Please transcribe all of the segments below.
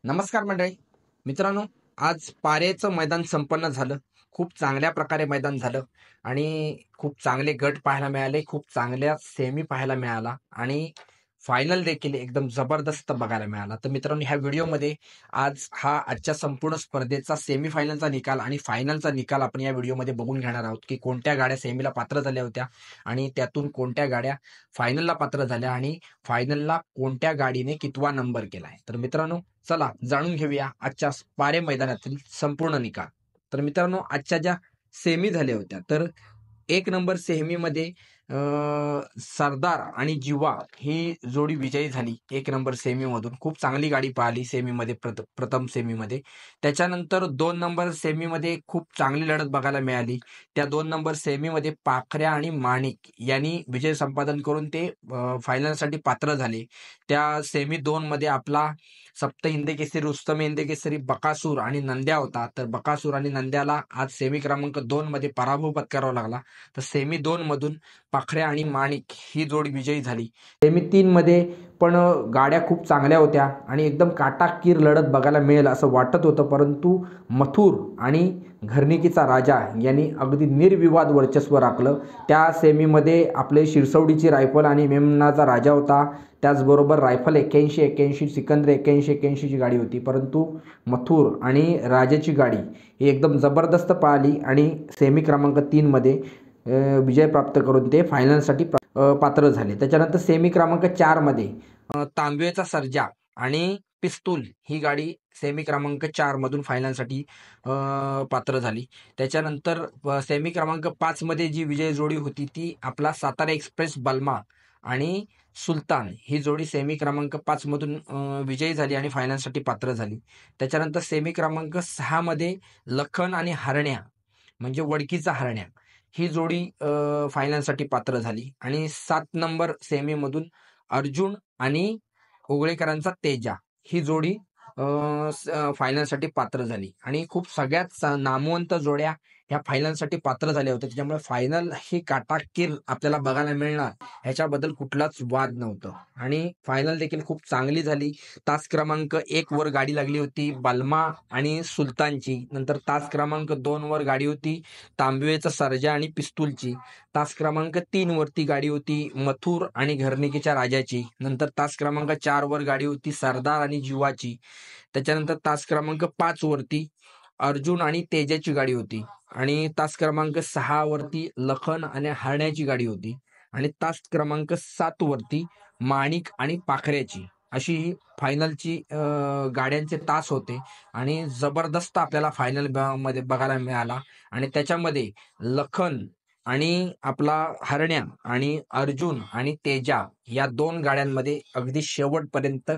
नमस्कार मंडळी मित्रांनो, आज पारेचं मैदान संपन्न झालं. खूप चांगल्या प्रकारे मैदान झालं आणि खूप चांगले गट पाहायला मिळाले, खूप चांगल्या सेमी पाहायला मिळाला आणि फायनल देखील एकदम जबरदस्त बघायला मिळाला. तर मित्रांनो, ह्या व्हिडिओमध्ये आज हा आजच्या संपूर्ण स्पर्धेचा सेमीफायनलचा निकाल आणि फायनलचा निकाल आपण या व्हिडिओमध्ये बघून घेणार आहोत, की कोणत्या गाड्या सेमीला पात्र झाल्या होत्या आणि त्यातून कोणत्या गाड्या फायनलला पात्र झाल्या आणि फायनलला कोणत्या गाडीने कितवा नंबर केलाय. तर मित्रांनो, चला जाणून घेऊया आजच्या पारे मैदानातील संपूर्ण निकाल. तर मित्रांनो, आजच्या ज्या सेमी झाल्या होत्या, तर एक नंबर सेमीमध्ये सरदार आणि जिवा ही जोडी विजयी झाली. एक नंबर सेमीमधून खूप चांगली गाडी पाहिली सेमीमध्ये, प्रथम सेमीमध्ये. त्याच्यानंतर 2 नंबर सेमीमध्ये खूप चांगली लढत बघायला मिळाली. त्या 2 नंबर सेमीमध्ये पाखऱ्या आणि माणिक यांनी विजय संपादन करून ते फायनलसाठी पात्र झाले. त्या सेमी 2 मध्ये आपला सप्त हिंदकेसरी, रुस्तम हिंदकेसरी बकासूर आणि नंद्या होता. तर बकासूर आणि नंद्याला आज सेमी क्रमांक 2 मध्ये पराभव पत्करावा लागला. तर सेमी 2 मधून पाखऱ्या आणि माणिक ही जोडी विजयी झाली. सेमी 3 मध्ये पण गाड्या खूप चांगल्या होत्या आणि एकदम काटाकीर लढत बघायला मिळेल असं वाटत होतं, परंतु मथुर आणि घरनिकीचा राजा यांनी अगदी निर्विवाद वर्चस्व राखलं. त्या सेमीमध्ये आपले शिरसवडीची रायफल आणि मेमनाचा राजा होता. त्याचबरोबर रायफल 81-81, सिकंदर 81-81ची गाडी होती, परंतु मथुर आणि राजाची गाडी ही एकदम जबरदस्त पळाली आणि सेमी क्रमांक 3 मध्ये विजय प्राप्त करून ते फायनलसाठी पात्र झाले. त्याच्यानंतर सेमी क्रमांक 4 मध्ये तांबवेचा सर्जा आणि पिस्तूल ही गाडी सेमी क्रमांक 4 मधून फायनलसाठी पात्र झाली. त्याच्यानंतर सेमी क्रमांक 5 मध्ये जी विजय जोडी होती ती आपला सातारा एक्सप्रेस बलमा आणि सुलतान ही जोडी सेमी क्रमांक 5 मधून विजयी झाली आणि फायनलसाठी पात्र झाली. त्याच्यानंतर सेमी क्रमांक 6 मध्ये लखन आणि हरण्या म्हणजे वडकीचा हरण्या ही जोडी फायनलसाठी पात्र झाली आणि 7 नंबर सेमीमधून अर्जुन आणि ओगळेकरांचा तेजा ही जोडी फायनलसाठी पात्र झाली आणि खूप सगळ्यात नामवंत जोड्या ह्या फायनलसाठी पात्र झाल्या होत्या. त्याच्यामुळे फायनल ही काटाकीर आपल्याला बघायला मिळणार ह्याच्याबद्दल कुठलाच वाद नव्हतं आणि फायनल देखील खूप चांगली झाली. तास क्रमांक 1 वर गाडी लागली होती बलमा आणि सुलतानची. नंतर तास क्रमांक 2 वर गाडी होती तांबवेचा सर्जा आणि पिस्तूलची. तास क्रमांक 3 वरती गाडी होती मथुर आणि घरनिकीच्या राजाची. नंतर तास क्रमांक 4 वर गाडी होती सरदार आणि जिवाची. त्याच्यानंतर तास क्रमांक 5 वरती अर्जुन आणि तेजाची गाडी होती आणि तास क्रमांक 6 वरती लखन आणि हरण्याची गाडी होती आणि तास क्रमांक 7 वरती माणिक आणि पाखऱ्याची. अशी ही फायनलची गाड्यांचे तास होते आणि जबरदस्त आपल्याला फायनल मध्ये बघायला मिळाला आणि त्याच्यामध्ये लखन आणि आपला हरण्या आणि अर्जुन आणि तेजा या 2 गाड्यांमध्ये अगदी शेवटपर्यंत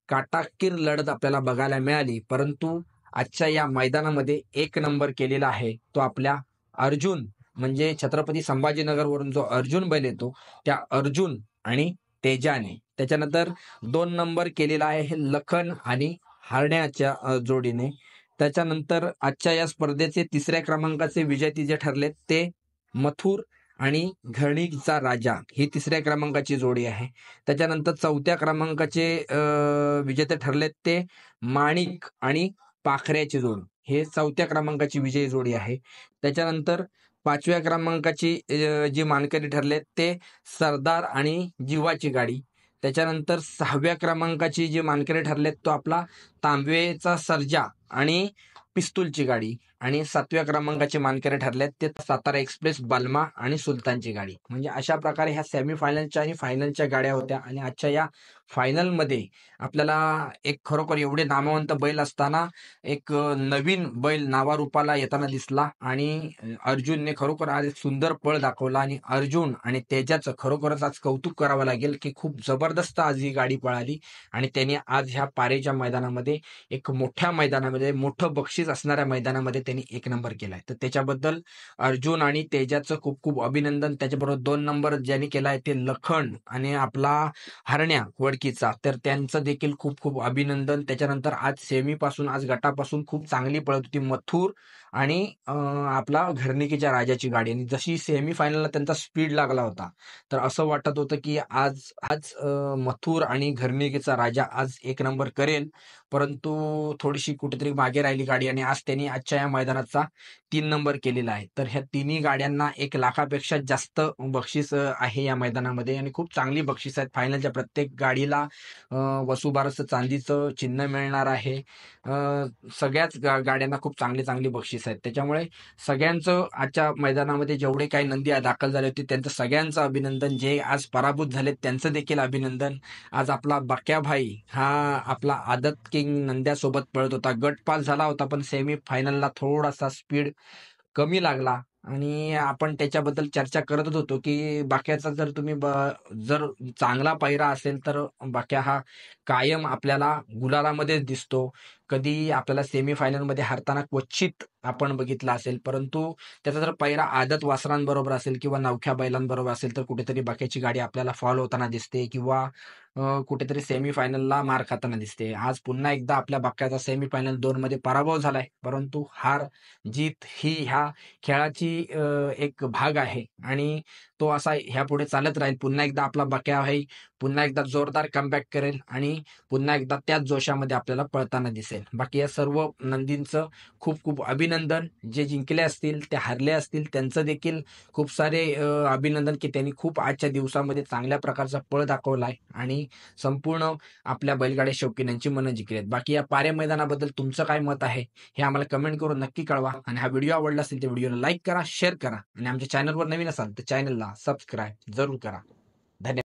काटाकीर लढत आपल्याला बघायला मिळाली. परंतु आजच्या या मैदानामध्ये 1 नंबर केलेला आहे तो आपल्या अर्जुन म्हणजे छत्रपती संभाजीनगरवरून जो अर्जुन बैल येतो त्या अर्जुन आणि तेजाने. त्याच्यानंतर 2 नंबर केलेला आहे हे लखन आणि हरण्याच्या जोडीने. त्याच्यानंतर आजच्या या स्पर्धेचे 3ऱ्या क्रमांकाचे विजेते जे ठरले ते मथुर आणि घरणीचा राजा ही 3ऱ्या क्रमांकाची जोडी आहे. त्याच्यानंतर 4थ्या क्रमांकाचे विजेते ठरलेत ते माणिक आणि पाखऱ्याची जोडी, हे 4थ्या क्रमांकाची विजयी जोडी आहे. त्याच्यानंतर 5व्या क्रमांकाची जी मानकरी ठरलेत ते सरदार आणि जिवाची गाडी. त्याच्यानंतर 6व्या क्रमांकाची जी मानकरी ठरलेत तो आपला तांबवेचा सर्जा आणि पिस्तूलची गाडी आणि 7व्या क्रमांकाचे मानकरी ठरलेत ते सातारा एक्सप्रेस बलमा आणि सुलतानची गाडी. म्हणजे अशा प्रकारे ह्या सेमीफायनलच्या आणि फायनलच्या गाड्या होत्या आणि आजच्या या फायनलमध्ये आपल्याला एक खरोखर एवढे नामवंत बैल असताना एक नवीन बैल नावारूपाला येताना दिसला आणि अर्जुनने खरोखर आज एक सुंदर पळ दाखवला आणि अर्जुन आणि तेजाचं खरोखरच आज कौतुक करावं लागेल की खूप जबरदस्त आज ही गाडी पळाली आणि त्याने आज ह्या पारेच्या मैदानामध्ये एक मोठ्या मैदानामध्ये मोठं बक्षीस असणाऱ्या मैदानामध्ये त्यांनी 1 नंबर केलाय. तर त्याच्याबद्दल अर्जुन आणि तेजाचं खूप खूप अभिनंदन. त्याच्याबरोबर 2 नंबर ज्यांनी केलाय ते लखन आणि आपला हरण्या वडकीचा, तर त्यांचं देखील खूप खूप अभिनंदन. त्याच्यानंतर आज सेमीपासून आज गटापासून खूप चांगली पळत होती मथुर आणि आपला घरनिकीच्या राजाची गाडी आणि जशी सेमीफायनलला त्यांचा स्पीड लागला होता तर असं वाटत होतं की आज आज मथुर आणि घरनिकीचा राजा आज 1 नंबर करेल. परंतु थोडीशी कुठेतरी मागे राहिली गाडी आणि आज त्यांनी आजच्या या मैदानाचा 3 नंबर केलेला आहे. तर ह्या तिन्ही गाड्यांना 1,00,000पेक्षा जास्त बक्षीस आहे या मैदानामध्ये आणि खूप चांगली बक्षीस आहेत. फायनलच्या प्रत्येक गाडीला वसुबारसचं चांदीचं चिन्ह मिळणार आहे. सगळ्याच गाड्यांना खूप चांगली चांगली बक्षीस आहेत. त्याच्यामुळे सगळ्यांचं आजच्या मैदानामध्ये जेवढे काही नंदी दाखल झाले होते त्यांचं सगळ्यांचं अभिनंदन. जे आज पराभूत झाले त्यांचं देखील अभिनंदन. आज आपला बक्याभाई हा आपला आदत किंग नंद्यासोबत पळत होता. गट पास झाला होता पण सेमी फायनलला थोडासा स्पीड कमी लागला आणि आपण त्याच्याबद्दल चर्चा करतच होतो की बाक्याचा जर तुम्ही जर चांगला पायरा असेल तर बाक्या हा कायम आपल्याला गुलालामध्येच दिसतो. कधी आपल्याला सेमीफायनलमध्ये हारताना क्वचित आपण बघितला असेल, परंतु त्याचा जर पायरा आदत वासरांबरोबर असेल किंवा नवख्या बैलांबरोबर असेल तर कुठेतरी बाक्याची गाडी आपल्याला फॉल होताना दिसते किंवा कुठेतरी सेमीफायनलला मार खाताना दिसते. आज पुन्हा एकदा आपल्या बाक्याचा सेमीफायनल 2 मध्ये पराभव झालाय, परंतु हार जीत ही ह्या खेळाची एक भाग आहे आणि तो असा ह्यापुढे चालत राहील. पुन्हा एकदा आपला बक्या भाई पुन्हा एकदा जोरदार कमबॅक करेल आणि पुन्हा एकदा त्याच जोशामध्ये आपल्याला पळताना दिसेल. बाकी या सर्व नंदींचं खूप खूप अभिनंदन. जे जिंकले असतील, ते हारले असतील, त्यांचं देखील खूप सारे अभिनंदन की त्यांनी खूप आजच्या दिवसामध्ये चांगल्या प्रकारचा पळ दाखवलाय आणि संपूर्ण आपल्या बैलगाड्या शौकीनांची मनं जिंकली आहेत. बाकी या पारे मैदानाबद्दल तुमचं काय मत आहे हे आम्हाला कमेंट करून नक्की कळवा आणि हा व्हिडिओ आवडला असेल तर व्हिडिओला लाईक करा, शेअर करा आणि आमच्या चॅनलवर नवीन असाल तर चॅनलला सबस्क्राईब जरूर करा. धन्यवाद.